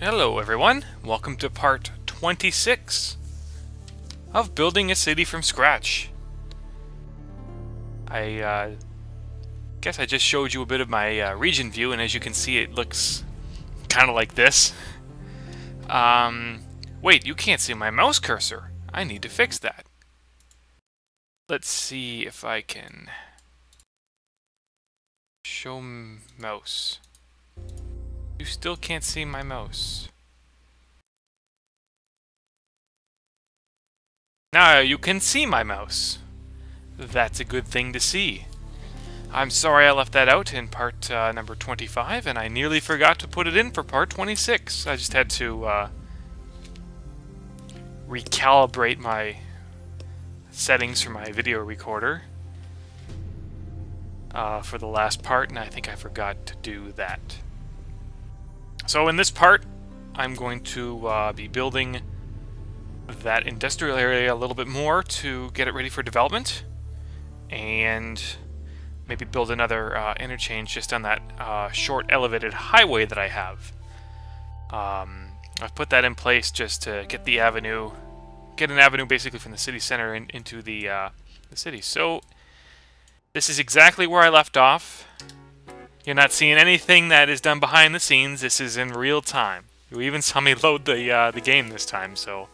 Hello everyone, welcome to part 26 of building a city from scratch. I guess I just showed you a bit of my region view, and as you can see it looks kind of like this. Wait, you can't see my mouse cursor. I need to fix that. Let's see if I can show mouse. You still can't see my mouse. Now you can see my mouse. That's a good thing to see. I'm sorry I left that out in part number 25, and I nearly forgot to put it in for part 26. I just had to recalibrate my settings for my video recorder for the last part, and I think I forgot to do that. So in this part, I'm going to be building that industrial area a little bit more to get it ready for development, and maybe build another interchange just on that short elevated highway that I have. I've put that in place just to get the avenue, get an avenue basically from the city center into the city. So this is exactly where I left off. You're not seeing anything that is done behind the scenes. This is in real time. You even saw me load the game this time. So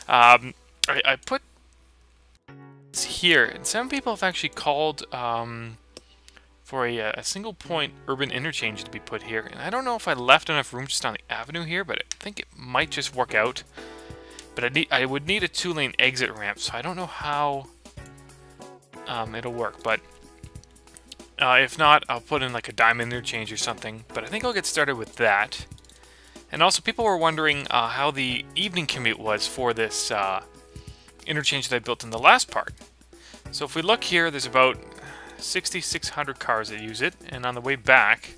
I put this here, and some people have actually called for a single point urban interchange to be put here. And I don't know if I left enough room just on the avenue here, but I think it might just work out. But I would need a 2-lane exit ramp, so I don't know how it'll work. But if not, I'll put in like a diamond interchange or something. But I think I'll get started with that. And also, people were wondering how the evening commute was for this interchange that I built in the last part. So if we look here, there's about 6,600 cars that use it, and on the way back,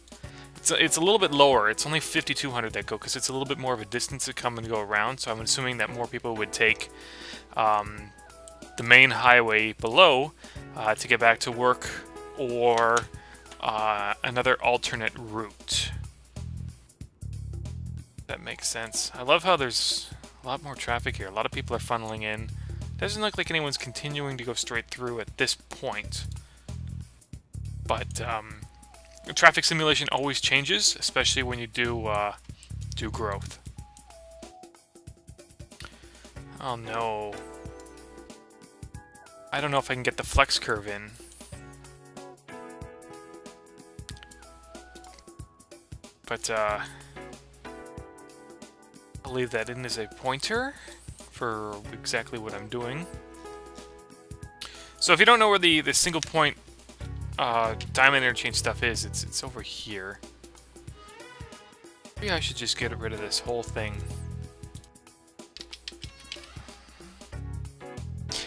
it's a little bit lower. It's only 5,200 that go, because it's a little bit more of a distance to come and go around. So I'm assuming that more people would take the main highway below to get back to work, or another alternate route. That makes sense. I love how there's a lot more traffic here. A lot of people are funneling in. Doesn't look like anyone's continuing to go straight through at this point. But traffic simulation always changes, especially when you do growth. Oh no. I don't know if I can get the flex curve in. But I'll leave that in as a pointer for exactly what I'm doing. So if you don't know where the single point diamond interchange stuff is, it's over here. Maybe I should just get rid of this whole thing.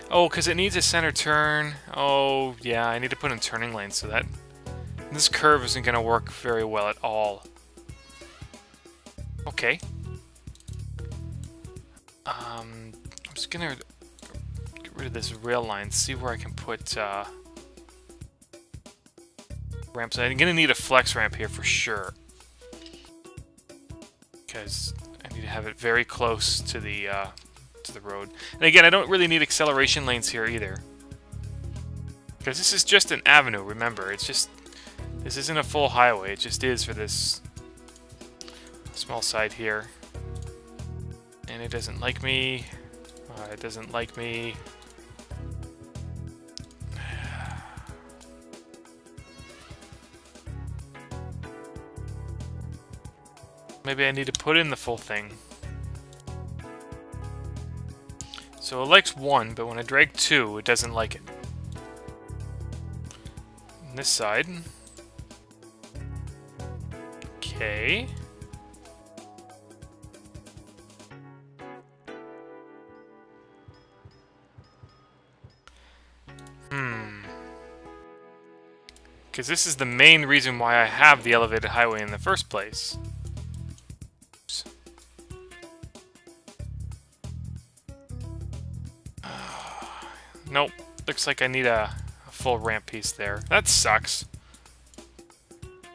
Oh, because it needs a center turn. Oh, yeah, I need to put in turning lanes, so that this curve isn't going to work very well at all. Okay. I'm just gonna get rid of this rail line, see where I can put ramps. I'm gonna need a flex ramp here for sure, because I need to have it very close to the road. And again, I don't really need acceleration lanes here either, because this is just an avenue. Remember, this isn't a full highway. It just is for this small side here. And it doesn't like me. It doesn't like me. Maybe I need to put in the full thing. So it likes 1, but when I drag 2, it doesn't like it. On this side. Okay. Because this is the main reason why I have the elevated highway in the first place. Oops. Nope. Looks like I need a full ramp piece there. That sucks.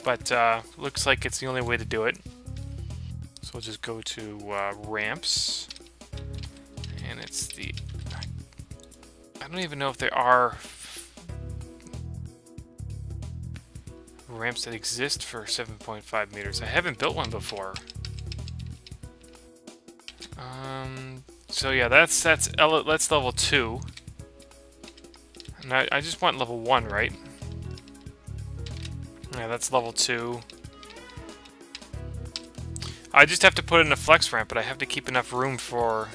But looks like it's the only way to do it. So we'll just go to ramps. And it's the... I don't even know if there are ramps that exist for 7.5 meters. I haven't built one before. So yeah, that's level 2. And I just want level 1, right? Yeah, that's level 2. I just have to put in a flex ramp, but I have to keep enough room for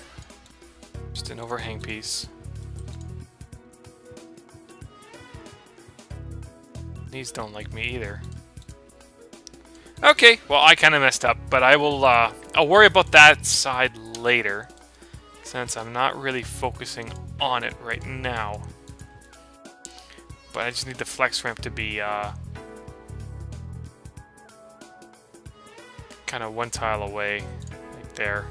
just an overhang piece. These don't like me either. Okay, well I kind of messed up, but I'll worry about that side later, since I'm not really focusing on it right now. But I just need the flex ramp to be kind of one tile away, like there.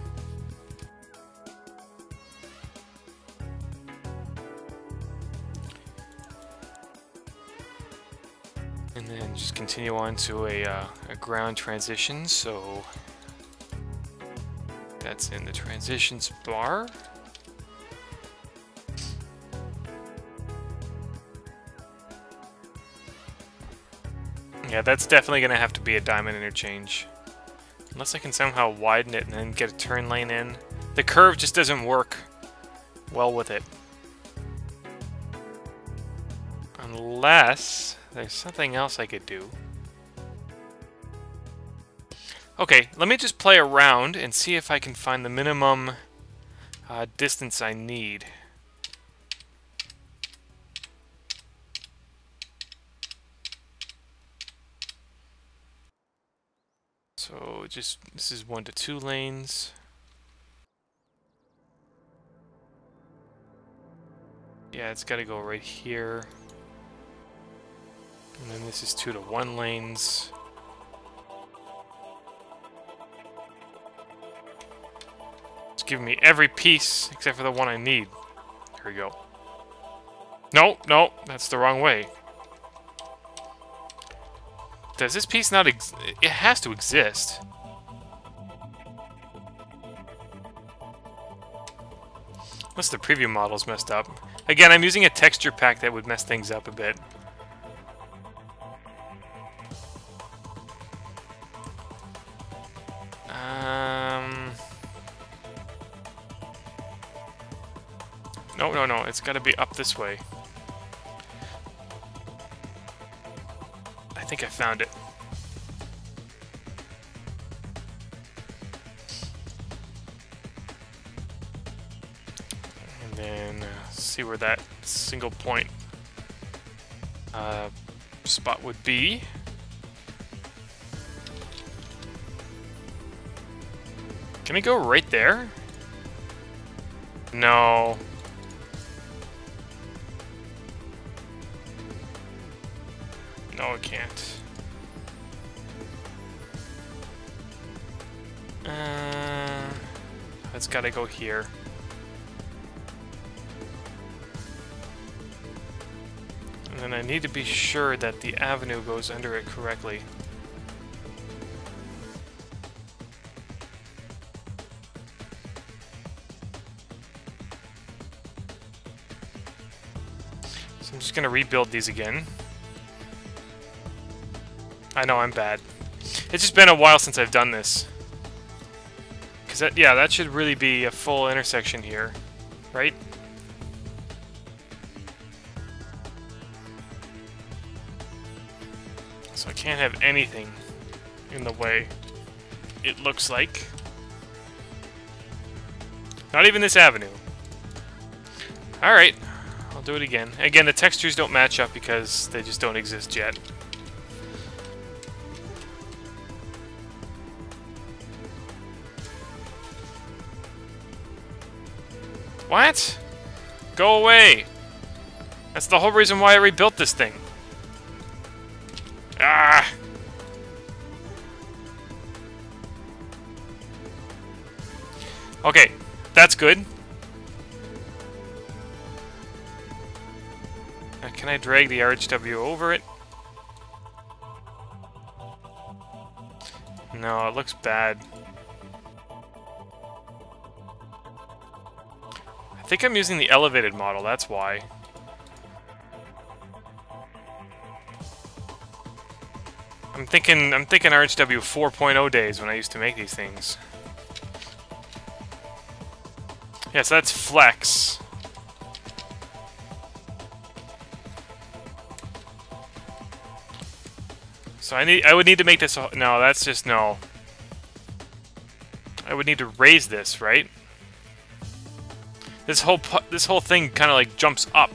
And then just continue on to a ground transition, so that's in the transitions bar. Yeah, that's definitely going to have to be a diamond interchange. Unless I can somehow widen it and then get a turn lane in. The curve just doesn't work well with it. Unless there's something else I could do. Okay, let me just play around and see if I can find the minimum distance I need. So just, this is 1 to 2 lanes. Yeah, it's got to go right here. And then this is 2 to 1 lanes. It's giving me every piece except for the one I need. Here we go. No, no, that's the wrong way. Does this piece not it has to exist. Unless the preview model's messed up. Again, I'm using a texture pack that would mess things up a bit. No, no, no. It's got to be up this way. I think I found it. And then see where that single point spot would be. Can I go right there? No. No, it can't. It's gotta go here. And then I need to be sure that the avenue goes under it correctly. So I'm just gonna rebuild these again. I know I'm bad. It's just been a while since I've done this. Because that, yeah, that should really be a full intersection here, right? So I can't have anything in the way, it looks like. Not even this avenue. Alright, I'll do it again. Again, the textures don't match up because they just don't exist yet. What? Go away! That's the whole reason why I rebuilt this thing. Ah! Okay, that's good. Can I drag the RHW over it? No, it looks bad. I think I'm using the elevated model, that's why. I'm thinking RHW 4.0 days when I used to make these things. Yeah, so that's flex. So I would need to make this. No, that's just no. I would need to raise this, right? This whole thing kind of like jumps up.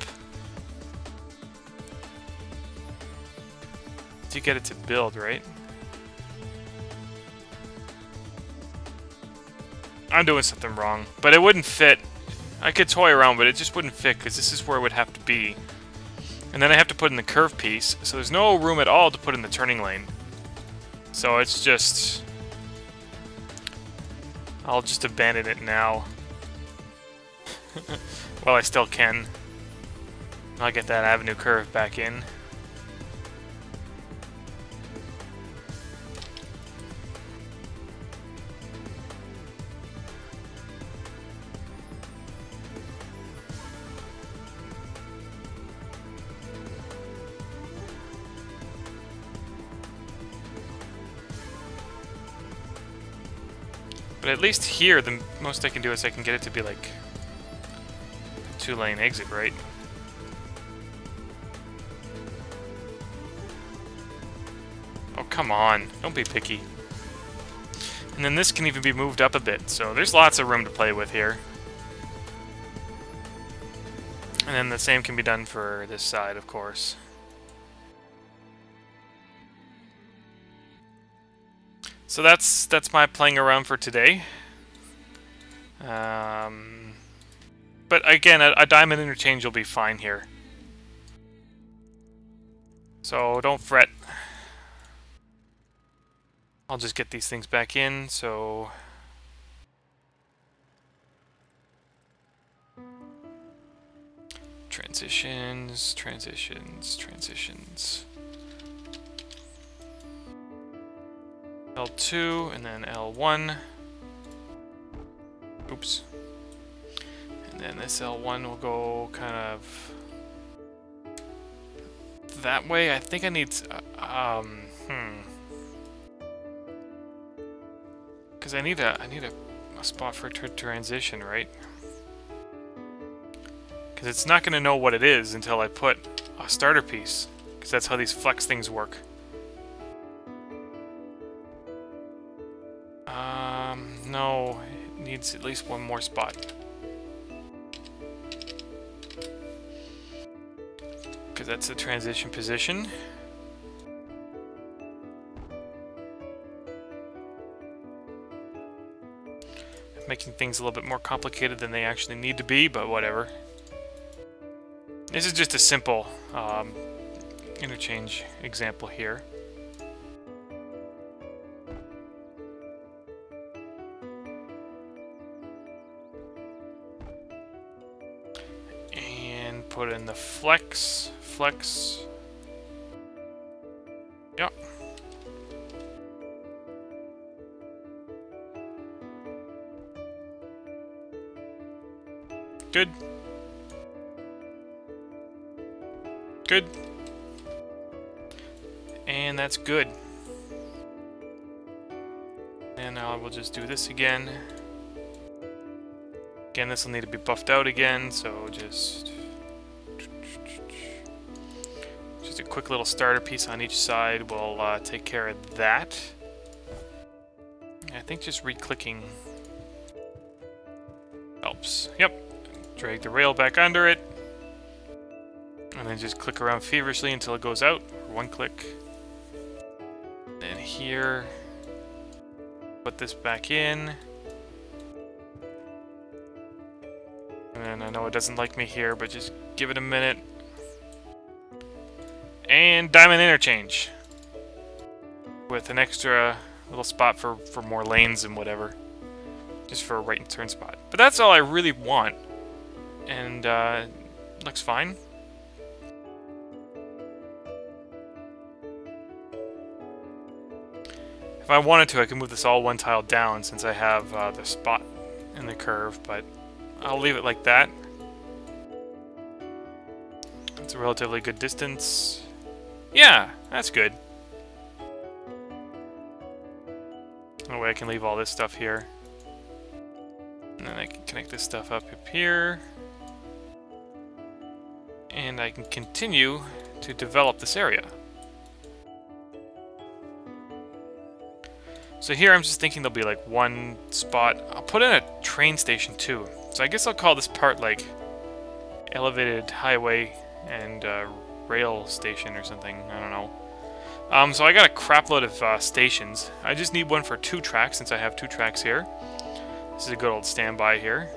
To get it to build, right? I'm doing something wrong, but it wouldn't fit. I could toy around, but it just wouldn't fit because this is where it would have to be. And then I have to put in the curve piece, so there's no room at all to put in the turning lane. So it's just... I'll just abandon it now. Well, I still can. I'll get that avenue curve back in. But at least here, the most I can do is I can get it to be like a 2-lane exit, right? Oh, come on. Don't be picky. And then this can even be moved up a bit, so there's lots of room to play with here. And then the same can be done for this side, of course. So that's my playing around for today. But again, a diamond interchange will be fine here. So don't fret. I'll just get these things back in, so... Transitions, transitions, transitions. L2, and then L1. Oops. And then this L1 will go kind of that way. I think I need because I need a spot for transition, right? Because it's not going to know what it is until I put a starter piece, because that's how these flex things work. No, it needs at least one more spot. Because that's the transition position. Making things a little bit more complicated than they actually need to be, but whatever. This is just a simple interchange example here. Put in the flex. Yep. Good. Good. And that's good. And now I will just do this again. Again, this will need to be buffed out again, so just a quick little starter piece on each side will take care of that. I think just re-clicking helps. Yep. Drag the rail back under it. And then just click around feverishly until it goes out. One click. And here, put this back in. And I know it doesn't like me here, but just give it a minute. And diamond interchange. With an extra little spot for more lanes and whatever. Just for a right and turn spot. But that's all I really want. And looks fine. If I wanted to, I could move this all one tile down since I have the spot in the curve, but I'll leave it like that. It's a relatively good distance. Yeah, that's good. That way I can leave all this stuff here. And then I can connect this stuff up here. And I can continue to develop this area. So here I'm just thinking there'll be like one spot. I'll put in a train station too. So I guess I'll call this part like elevated highway and rail station or something. I don't know. So I got a crap load of stations. I just need one for 2 tracks since I have 2 tracks here. This is a good old standby here.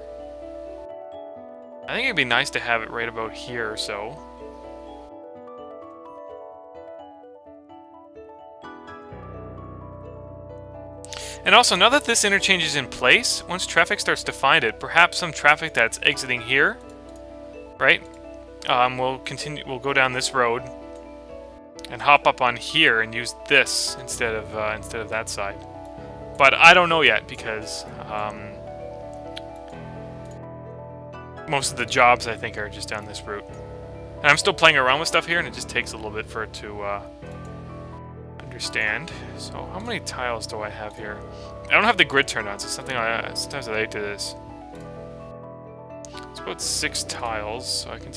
I think it'd be nice to have it right about here or so. And also, now that this interchange is in place, once traffic starts to find it, perhaps some traffic that's exiting here, right, we'll go down this road and hop up on here and use this instead of that side. But I don't know yet because most of the jobs I think are just down this route. And I'm still playing around with stuff here, and it just takes a little bit for it to understand. So how many tiles do I have here? I don't have the grid turned on, so sometimes I like to do this. It's about 6 tiles, so I can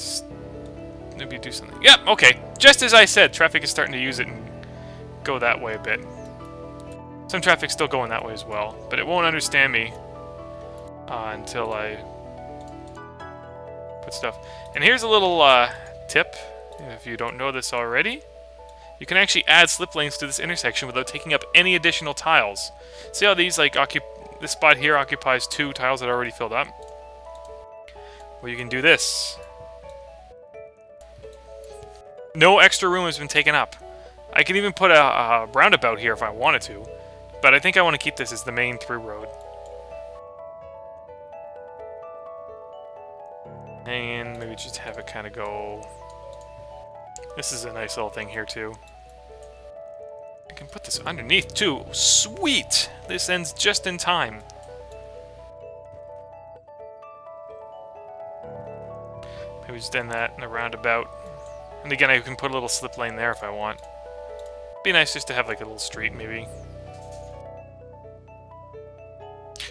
maybe do something. Yeah, okay. Just as I said, traffic is starting to use it and go that way a bit. Some traffic's still going that way as well, but it won't understand me until I put stuff. And here's a little tip, if you don't know this already. You can actually add slip lanes to this intersection without taking up any additional tiles. See how these, like, this spot here occupies 2 tiles that are already filled up? Well, you can do this. No extra room has been taken up. I can even put a roundabout here if I wanted to, but I think I want to keep this as the main through road. And maybe just have it kind of go... This is a nice little thing here, too. I can put this underneath, too. Sweet! This ends just in time. Maybe just end that in a roundabout. And again, I can put a little slip lane there if I want. Be nice just to have, like, a little street, maybe.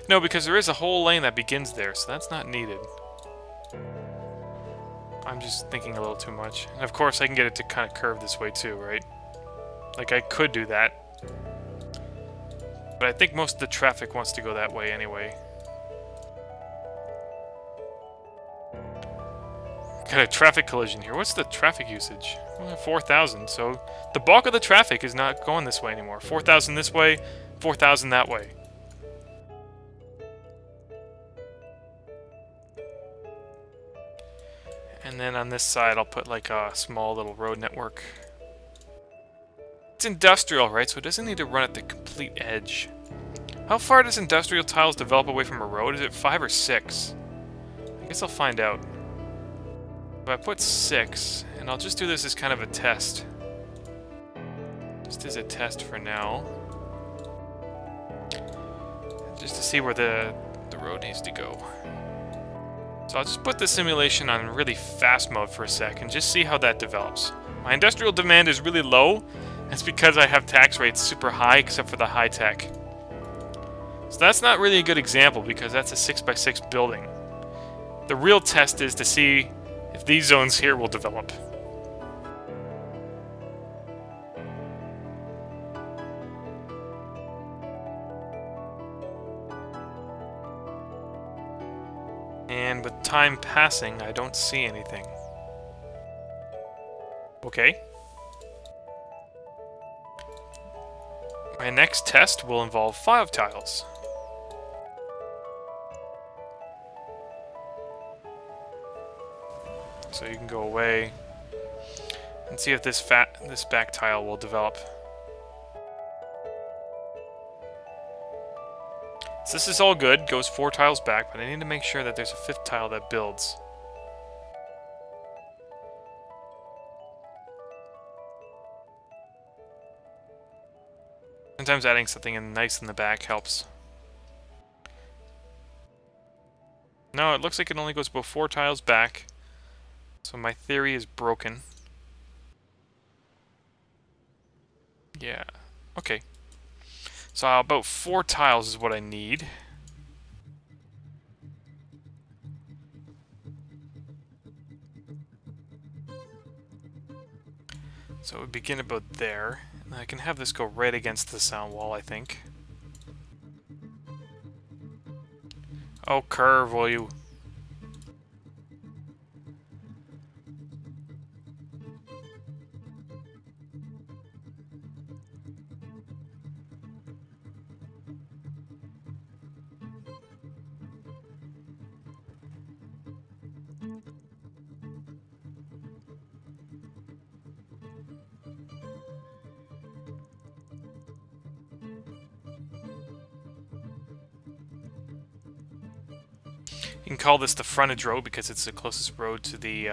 No, because there is a whole lane that begins there, so that's not needed. I'm just thinking a little too much. And of course I can get it to kind of curve this way too, right? Like I could do that. But I think most of the traffic wants to go that way anyway. Got a traffic collision here. What's the traffic usage? 4,000, so the bulk of the traffic is not going this way anymore. 4,000 this way, 4,000 that way. And then on this side, I'll put like a small little road network. It's industrial, right? So it doesn't need to run at the complete edge. How far does industrial tiles develop away from a road? Is it 5 or 6? I guess I'll find out. If I put 6, and I'll just do this as kind of a test. Just as a test for now. Just to see where the road needs to go. So I'll just put the simulation on really fast mode for a sec and just see how that develops. My industrial demand is really low. It's because I have tax rates super high except for the high tech. So that's not really a good example because that's a 6x6 building. The real test is to see if these zones here will develop. And with time passing, I don't see anything. Okay. My next test will involve 5 tiles. So you can go away and see if this back tile will develop. So this is all good, goes 4 tiles back, but I need to make sure that there's a 5th tile that builds. Sometimes adding something in nice in the back helps. No, it looks like it only goes about 4 tiles back. So my theory is broken. Yeah. Okay. So about 4 tiles is what I need. So it would begin about there. And I can have this go right against the sound wall, I think. Oh, curve, will you? You can call this the frontage road because it's the closest road to the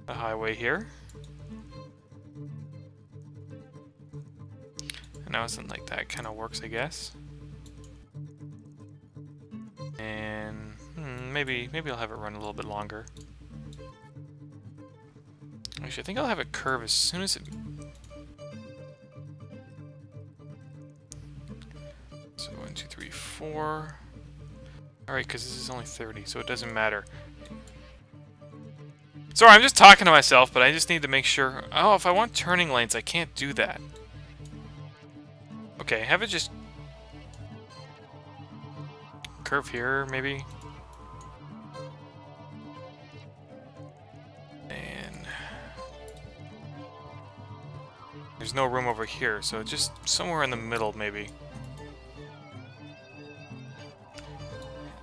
highway here. And now something like that kind of works, I guess. And maybe I'll have it run a little bit longer. Actually, I think I'll have it curve as soon as it... So 1, 2, 3, 4... Alright, because this is only 30, so it doesn't matter. Sorry, I'm just talking to myself, but I just need to make sure... Oh, if I want turning lanes, I can't do that. Okay, have it just... curve here, maybe? And... there's no room over here, so just somewhere in the middle, maybe.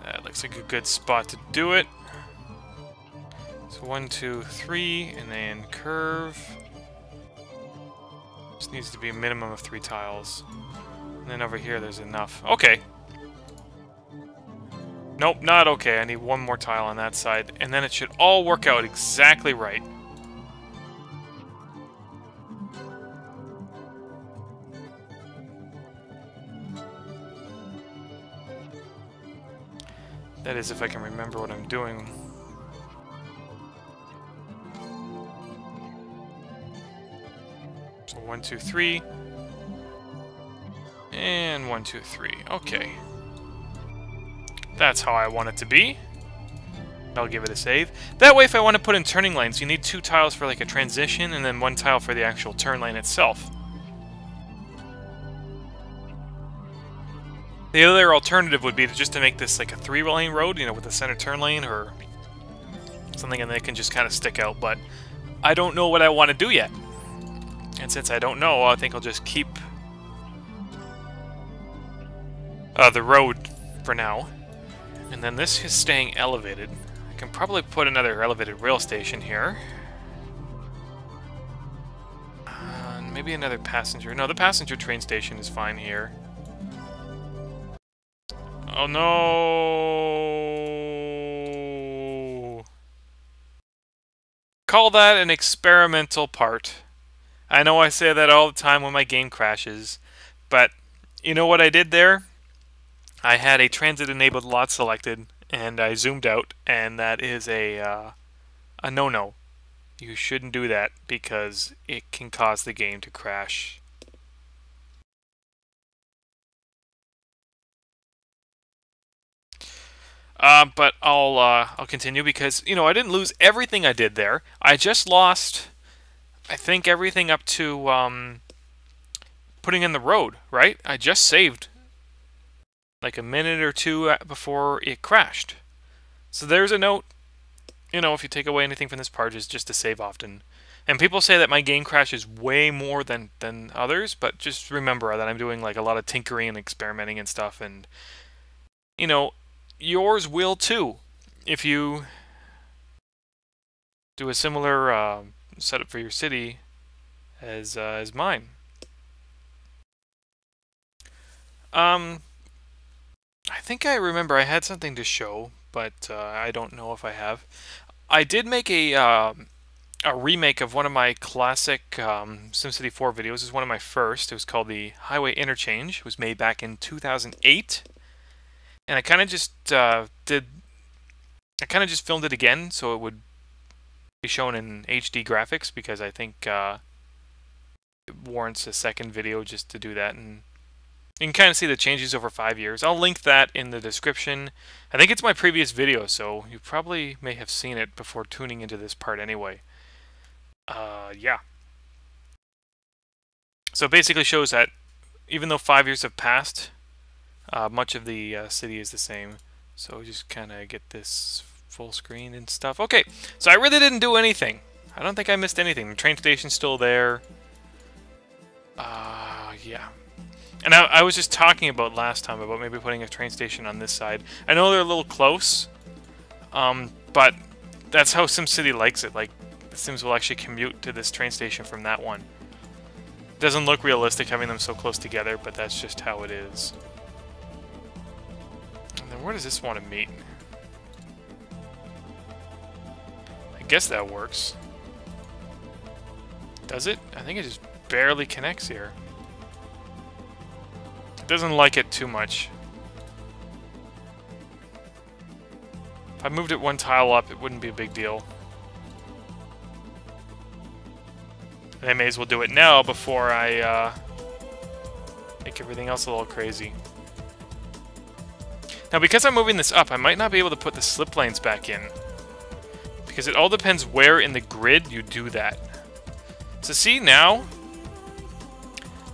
That looks like a good spot to do it. So 1, 2, 3, and then curve. Just needs to be a minimum of 3 tiles. And then over here there's enough. Okay. Nope, not okay. I need 1 more tile on that side. And then it should all work out exactly right. That is, if I can remember what I'm doing. So 1, 2, 3. And 1, 2, 3. Okay. That's how I want it to be. I'll give it a save. That way, if I want to put in turning lanes, you need 2 tiles for like a transition, and then 1 tile for the actual turn lane itself. The other alternative would be just to make this like a 3-lane road, you know, with a center turn lane or something, and they can just kind of stick out, but I don't know what I want to do yet. And since I don't know, I think I'll just keep the road for now. And then this is staying elevated. I can probably put another elevated rail station here. Maybe another passenger. No, the passenger train station is fine here. Oh no! Call that an experimental part. I know I say that all the time when my game crashes, but you know what I did there? I had a transit-enabled lot selected, and I zoomed out, and that is a no-no. You shouldn't do that because it can cause the game to crash. But I'll continue because, you know, I didn't lose everything I did there. I just lost, I think, everything up to putting in the road, right? I just saved like a minute or 2 before it crashed. So there's a note. You know, if you take away anything from this part, is just to save often. And people say that my game crashes way more than others, but just remember that I'm doing like a lot of tinkering and experimenting and stuff, and you know, yours will too if you do a similar setup for your city as mine. I think I remember I had something to show, but I don't know if I have. I did make a remake of one of my classic SimCity 4 videos. It was one of my first. It was called the Highway Interchange. It was made back in 2008. And I kind of just did I kind of just filmed it again so it would be shown in HD graphics because I think it warrants a second video just to do that, and you can kind of see the changes over 5 years. I'll link that in the description. I think it's my previous video, so you probably may have seen it before tuning into this part anyway. Yeah. So it basically shows that even though 5 years have passed, much of the city is the same. So just kind of get this full screen and stuff. Okay, so I really didn't do anything. I don't think I missed anything. The train station's still there. Yeah. And I was just talking about last time about maybe putting a train station on this side. I know they're a little close, but that's how SimCity likes it. Like, the Sims will actually commute to this train station from that one. Doesn't look realistic having them so close together, but that's just how it is. And then where does this want to meet? I guess that works. Does it? I think it just barely connects here. It doesn't like it too much. If I moved it one tile up, it wouldn't be a big deal. And I may as well do it now before I make everything else a little crazy. Now, because I'm moving this up, I might not be able to put the slip lanes back in. Because it all depends where in the grid you do that. So see now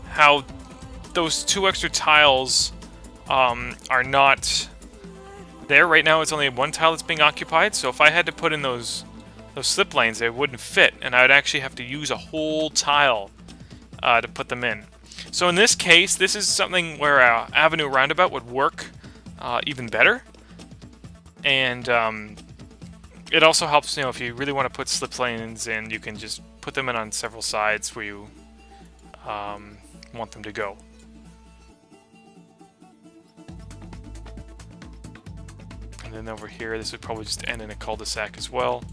how those 2 extra tiles are not there. Right now it's only one tile that's being occupied, so if I had to put in those slip lanes, they wouldn't fit, and I would actually have to use a whole tile to put them in. So in this case, this is something where an avenue roundabout would work even better, and it also helps, you know, if you really want to put slip lanes in, you can just put them in on several sides where you want them to go. And then over here, this would probably just end in a cul-de-sac as well.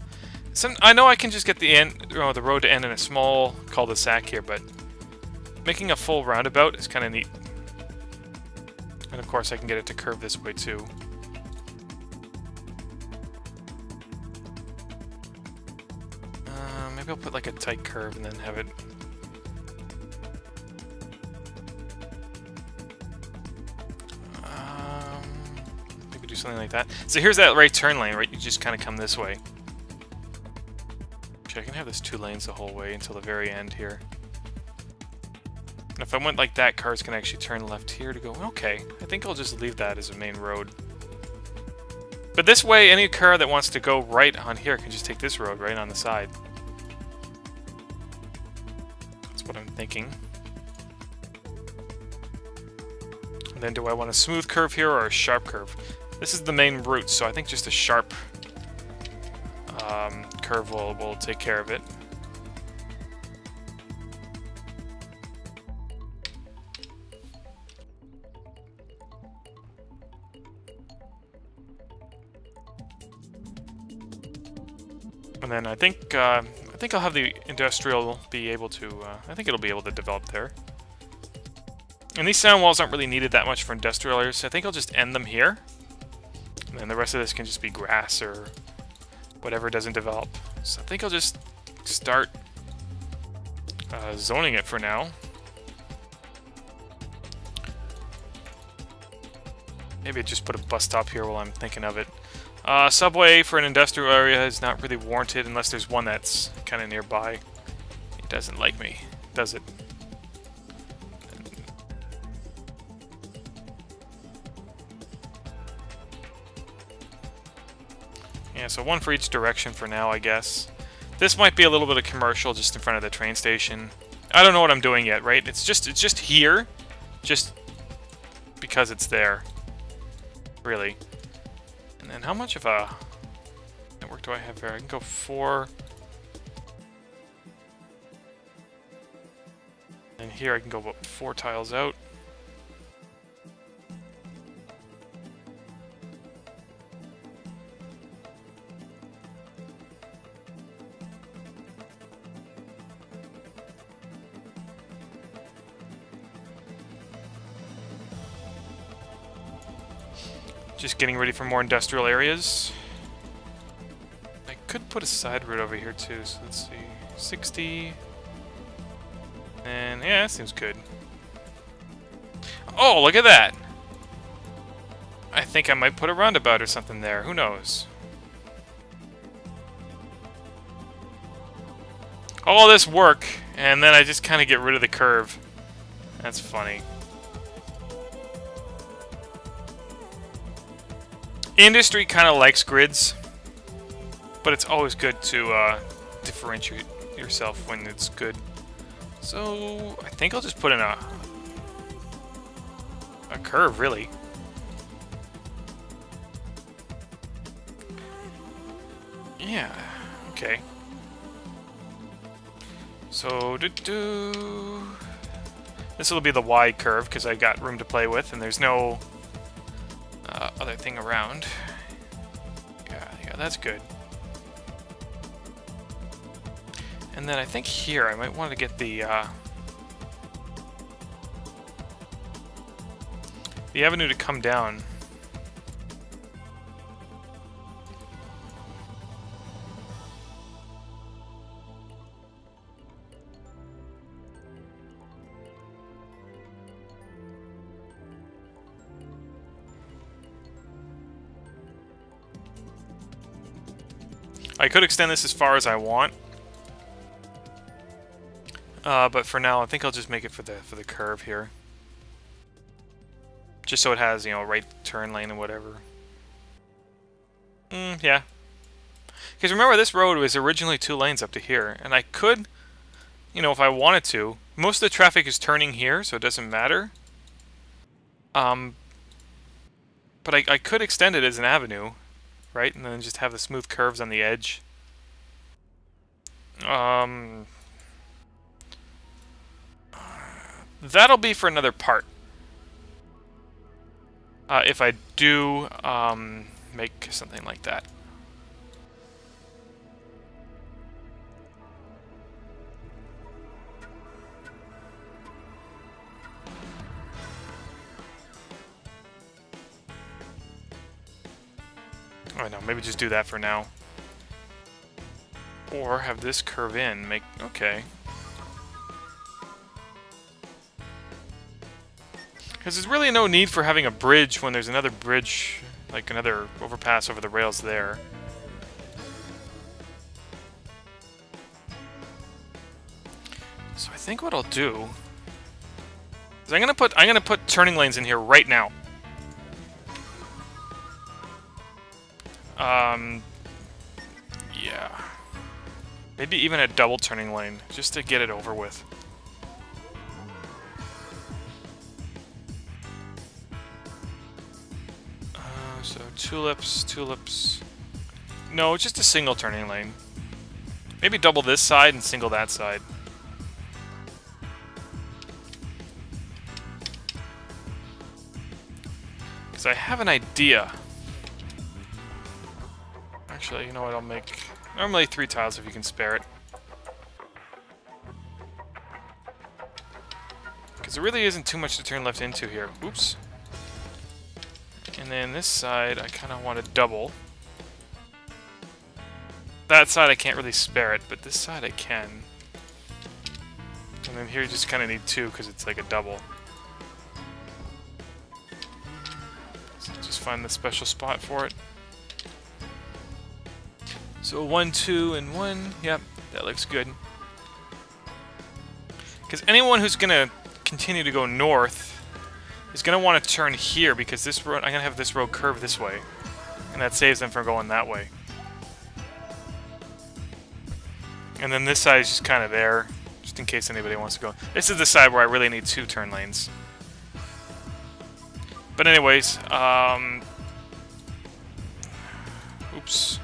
I know I can just get the road to end in a small cul-de-sac here, but making a full roundabout is kind of neat. And of course, I can get it to curve this way too. Maybe I'll put like a tight curve and then have it. Maybe do something like that. So here's that right turn lane, right? You just kind of come this way. I can have this 2 lanes the whole way until the very end here. And if I went like that, cars can actually turn left here to go, okay, I think I'll just leave that as a main road. But this way, any car that wants to go right on here can just take this road right on the side. That's what I'm thinking. And then do I want a smooth curve here or a sharp curve? This is the main route, so I think just a sharp curve will take care of it. And then I think I'll have the industrial be able to. I think it'll be able to develop there. And these sound walls aren't really needed that much for industrial areas, so I think I'll just end them here. And then the rest of this can just be grass or whatever doesn't develop. So I think I'll just start zoning it for now. Maybe just put a bus stop here while I'm thinking of it. Subway for an industrial area is not really warranted unless there's one that's kind of nearby. It doesn't like me, does it? Yeah, so one for each direction for now, I guess. This might be a little bit of commercial just in front of the train station. I don't know what I'm doing yet, right? It's just here, just because it's there, really. And then how much of a network do I have here? I can go 4. And here I can go about 4 tiles out. Just getting ready for more industrial areas. could put a side road over here too, so let's see. 60. And yeah, that seems good. Oh, look at that! I think I might put a roundabout or something there. Who knows? All this work, and then I just kind of get rid of the curve. That's funny. Industry kind of likes grids, but it's always good to differentiate yourself when it's good. So I think I'll just put in a curve, really. Yeah, okay. So, this will be the wide curve, because I got room to play with, and there's no other thing around. Yeah, that's good. And then I think here, I might want to get the avenue to come down. I could extend this as far as I want, but for now, I think I'll just make it for the curve here, just so it has, you know, right turn lane and whatever. Yeah, because remember, this road was originally 2 lanes up to here, and I could, you know, if I wanted to. Most of the traffic is turning here, so it doesn't matter. But I could extend it as an avenue. Right, and then just have the smooth curves on the edge. That'll be for another part. If I do make something like that. Oh no, maybe just do that for now. Or have this curve in, make... okay. Because there's really no need for having a bridge when there's another bridge, like another overpass over the rails there. So I think what I'll do is I'm gonna put turning lanes in here right now. Yeah. Maybe even a double turning lane, just to get it over with. So tulips. No, just a single turning lane. Maybe double this side and single that side. Because I have an idea. Actually, you know what, I'll make... normally 3 tiles if you can spare it. Because there really isn't too much to turn left into here. Oops. And then this side, I kind of want to double. That side I can't really spare it, but this side I can. And then here you just kind of need 2 because it's like a double. So just find the special spot for it. So 1, 2, and 1. Yep, that looks good. Because anyone who's going to continue to go north is going to want to turn here, because this road, I'm going to have this road curve this way. And that saves them from going that way. And then this side is just kind of there, just in case anybody wants to go. This is the side where I really need 2 turn lanes. But anyways, oops.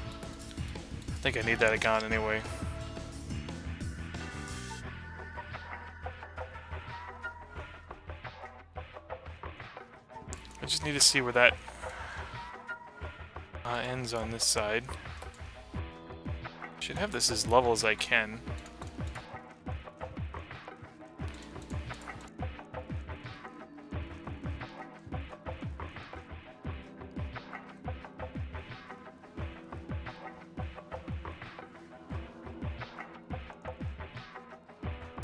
I think I need that gone anyway. I just need to see where that ends on this side. Should have this as level as I can.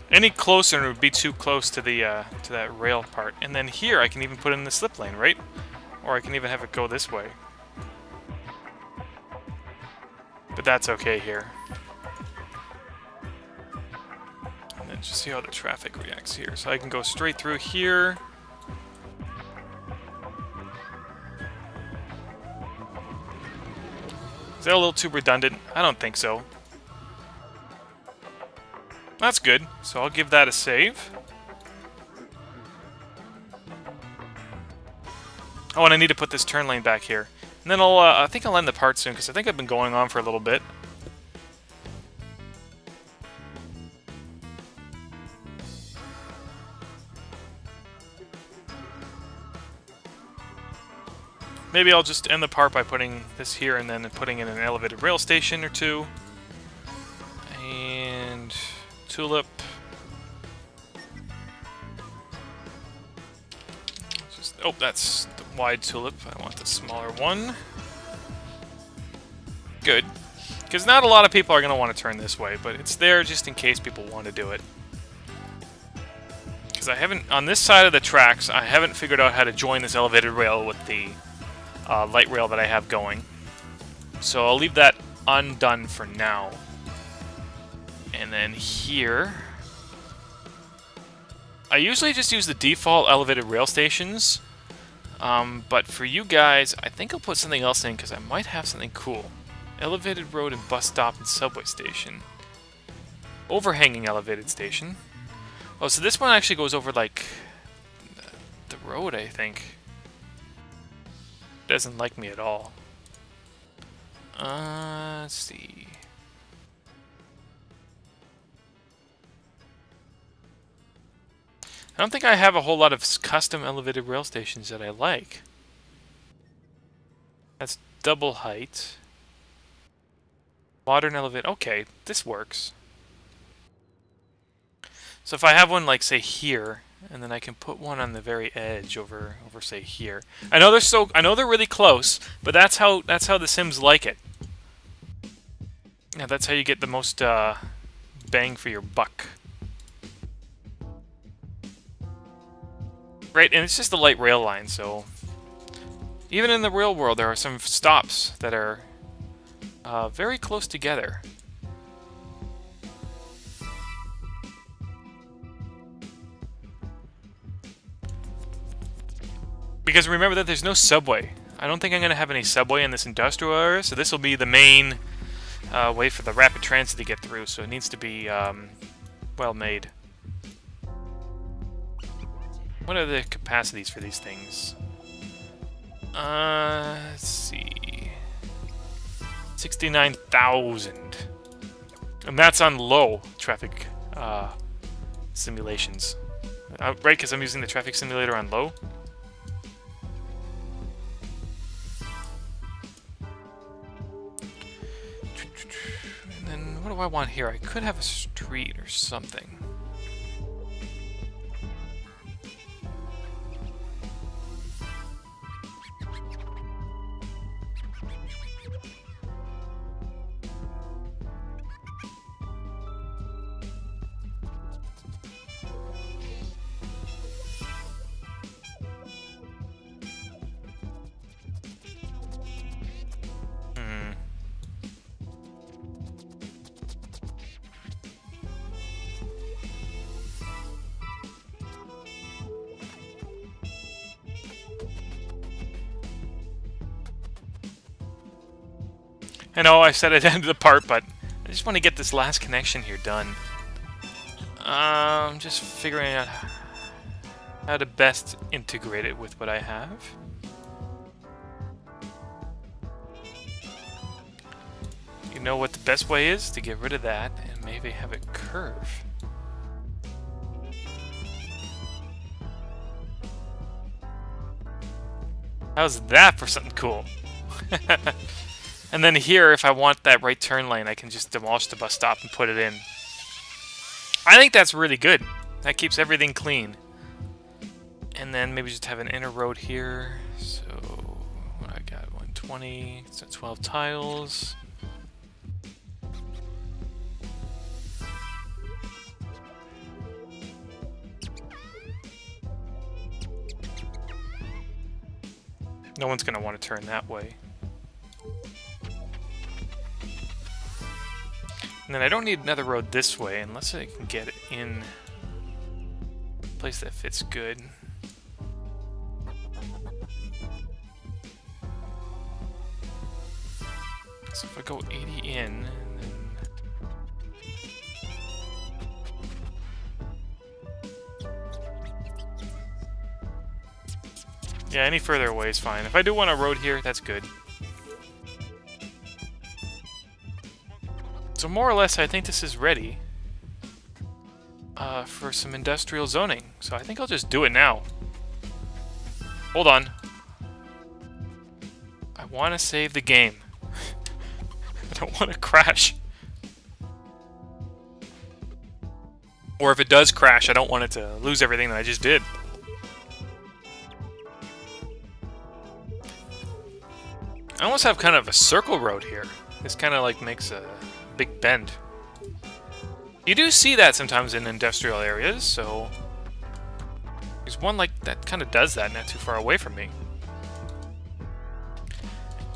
Any closer and it would be too close to the to that rail part. And then here I can even put in the slip lane, right? Or I can even have it go this way. But that's okay here. And then just see how the traffic reacts here. So I can go straight through here. Is that a little too redundant? I don't think so. That's good. So I'll give that a save. Oh, and I need to put this turn lane back here. And then I think I'll end the part soon, because I think I've been going on for a little bit. Maybe I'll just end the part by putting this here and then putting in an elevated rail station or two. And tulip. Just, oh, that's the wide tulip. I want the smaller one. Good. Because not a lot of people are going to want to turn this way, but it's there just in case people want to do it. Because I haven't, on this side of the tracks, I haven't figured out how to join this elevated rail with the light rail that I have going. So I'll leave that undone for now. And then here, I usually just use the default elevated rail stations, but for you guys, I think I'll put something else in because I might have something cool. Elevated road and bus stop and subway station. Overhanging elevated station. Oh, so this one actually goes over, like, the road, I think. Doesn't like me at all. Let's see. I don't think I have a whole lot of custom elevated rail stations that I like. That's double height. Modern elevated. Okay, this works. So if I have one, like, say here, and then I can put one on the very edge over say here. I know they're really close, but that's how the Sims like it. Yeah, that's how you get the most bang for your buck. Right, and it's just a light rail line, so even in the real world there are some stops that are very close together. Because remember that there's no subway. I don't think I'm going to have any subway in this industrial area, so this will be the main way for the rapid transit to get through, so it needs to be well made. What are the capacities for these things? Let's see. 69,000. And that's on low traffic simulations. Right, because I'm using the traffic simulator on low. And then what do I want here? I could have a street or something. I know I said it ended the part, but I just want to get this last connection here done. I'm just figuring out how to best integrate it with what I have. You know what the best way is? To get rid of that and maybe have it curve. How's that for something cool? And then here, if I want that right turn lane, I can just demolish the bus stop and put it in. I think that's really good. That keeps everything clean. And then maybe just have an inner road here. So, what I got? 120. So 12 tiles. No one's going to want to turn that way. And then I don't need another road this way unless I can get it in a place that fits good. So if I go 80 in, then... Yeah, any further away is fine. If I do want a road here, that's good. So more or less, I think this is ready for some industrial zoning. So I think I'll just do it now. Hold on. I want to save the game. I don't want to crash. Or if it does crash, I don't want it to lose everything that I just did. I almost have kind of a circle road here. This kind of like makes a big bend. You do see that sometimes in industrial areas, so... There's one like that kind of does that, not too far away from me.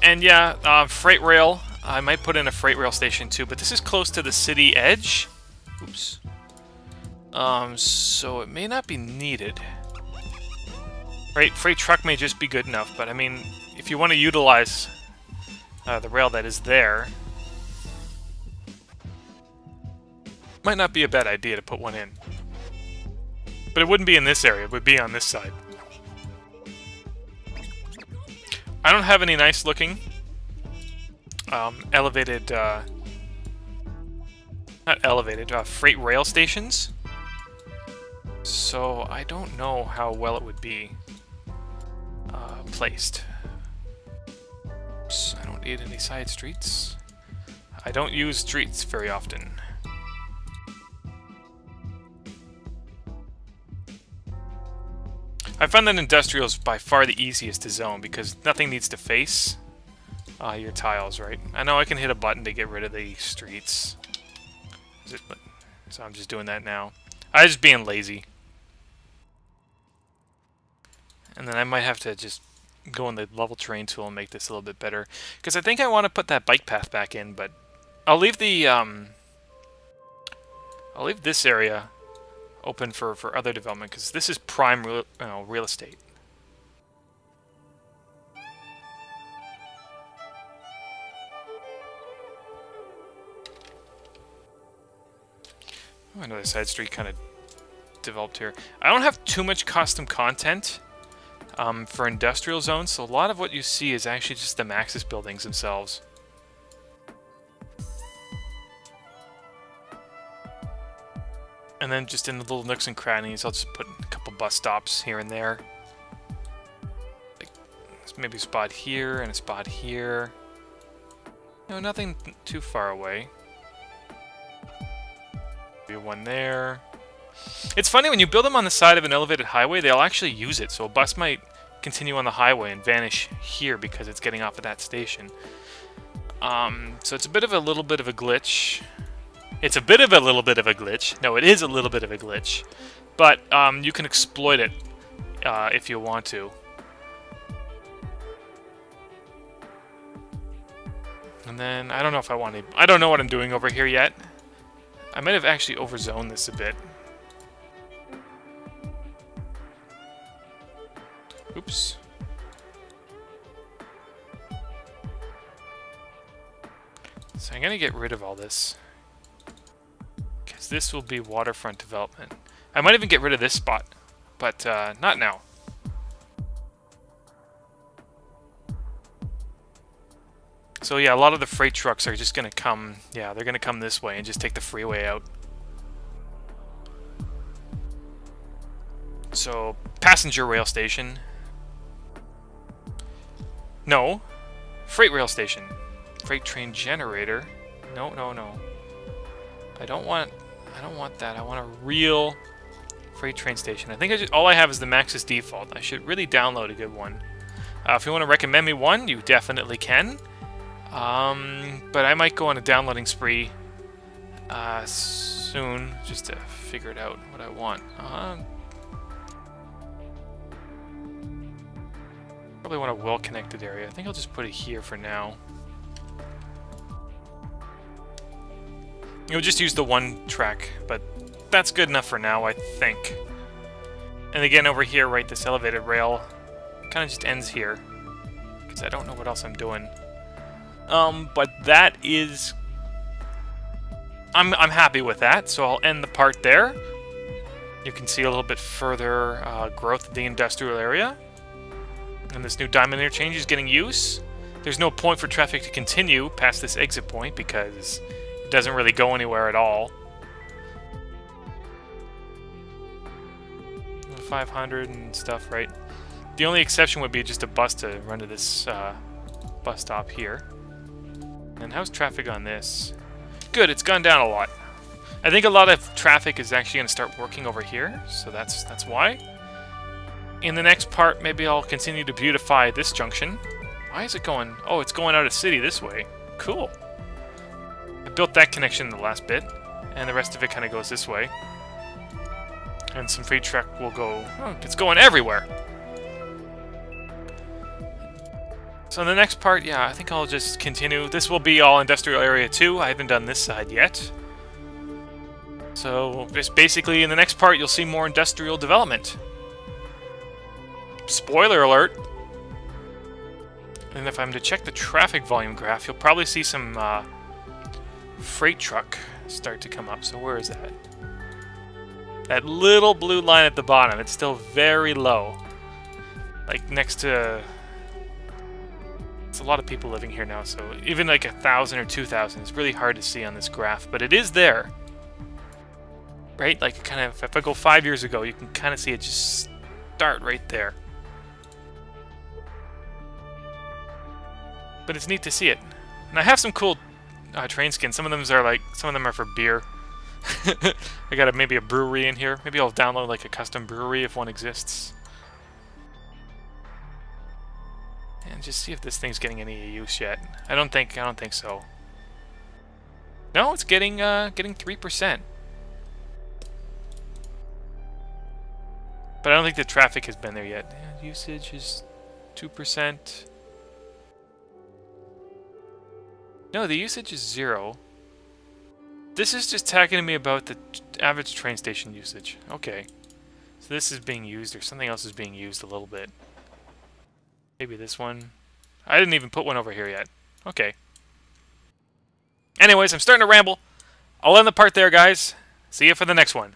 And yeah, freight rail. I might put in a freight rail station too, but this is close to the city edge. Oops. So it may not be needed. Right, freight truck may just be good enough, but I mean, if you want to utilize the rail that is there, might not be a bad idea to put one in. But it wouldn't be in this area, it would be on this side. I don't have any nice looking elevated, not elevated, freight rail stations. So I don't know how well it would be placed. Oops, I don't need any side streets. I don't use streets very often. I find that industrial is by far the easiest to zone because nothing needs to face your tiles, right? I know I can hit a button to get rid of the streets. So I'm just doing that now. I'm just being lazy. And then I might have to just go in the level terrain tool and make this a little bit better. Because I think I want to put that bike path back in, but I'll leave the I'll leave this area open for other development, because this is prime real estate. Oh, another side street kind of developed here. I don't have too much custom content for industrial zones, so a lot of what you see is actually just the Maxis buildings themselves. And then just in the little nooks and crannies, I'll just put a couple bus stops here and there. Like maybe a spot here and a spot here. You know, nothing too far away. Maybe one there. It's funny, when you build them on the side of an elevated highway, they'll actually use it. So a bus might continue on the highway and vanish here because it's getting off at that station. So it's a little bit of a glitch. It's a little bit of a glitch. No, it is a little bit of a glitch. But you can exploit it if you want to. And then, I don't know if I want to... I don't know what I'm doing over here yet. I might have actually overzoned this a bit. Oops. So I'm going to get rid of all this. This will be waterfront development. I might even get rid of this spot, but not now. So yeah, a lot of the freight trucks are just going to come, yeah, they're going to come this way and just take the freeway out. So, passenger rail station. No. Freight rail station. Freight train generator. No, no, no. I don't want that. I want a real freight train station. I think all I have is the Maxis default. I should really download a good one. If you want to recommend me one, you definitely can. But I might go on a downloading spree soon, just to figure it out what I want. Probably want a well-connected area. I think I'll just put it here for now. You'll just use the one track, but that's good enough for now, I think. And again, over here, right, this elevated rail kind of just ends here, because I don't know what else I'm doing. But that is... I'm happy with that, so I'll end the part there. You can see a little bit further growth of the industrial area. And this new diamond interchange is getting use. There's no point for traffic to continue past this exit point because it doesn't really go anywhere at all. 500 and stuff, right? The only exception would be just a bus to run to this bus stop here. And how's traffic on this? Good, it's gone down a lot. I think a lot of traffic is actually going to start working over here, so that's why. In the next part, maybe I'll continue to beautify this junction. Why is it going... Oh, it's going out of city this way. Cool. I built that connection in the last bit, and the rest of it kind of goes this way. And some freight truck will go... Oh, it's going everywhere! So in the next part, yeah, I think I'll just continue. This will be all industrial area 2. I haven't done this side yet. So, just basically, in the next part, you'll see more industrial development. Spoiler alert! And if I'm to check the traffic volume graph, you'll probably see some freight truck start to come up. So where is that? That little blue line at the bottom, it's still very low. Like next to... It's a lot of people living here now, so even like 1,000 or 2,000 is really hard to see on this graph, but it is there. Right? Like kind of, if I go 5 years ago, you can kind of see it just start right there. But it's neat to see it. And I have some cool train skins. Some of them are for beer. I got maybe a brewery in here. Maybe I'll download like a custom brewery if one exists. And just see if this thing's getting any use yet. I don't think so. No, it's getting 3%. But I don't think the traffic has been there yet. Yeah, usage is 2%. No, the usage is 0. This is just talking me about the average train station usage. Okay. So this is being used, or something else is being used a little bit. Maybe this one. I didn't even put one over here yet. Okay. Anyways, I'm starting to ramble. I'll end the part there, guys. See you for the next one.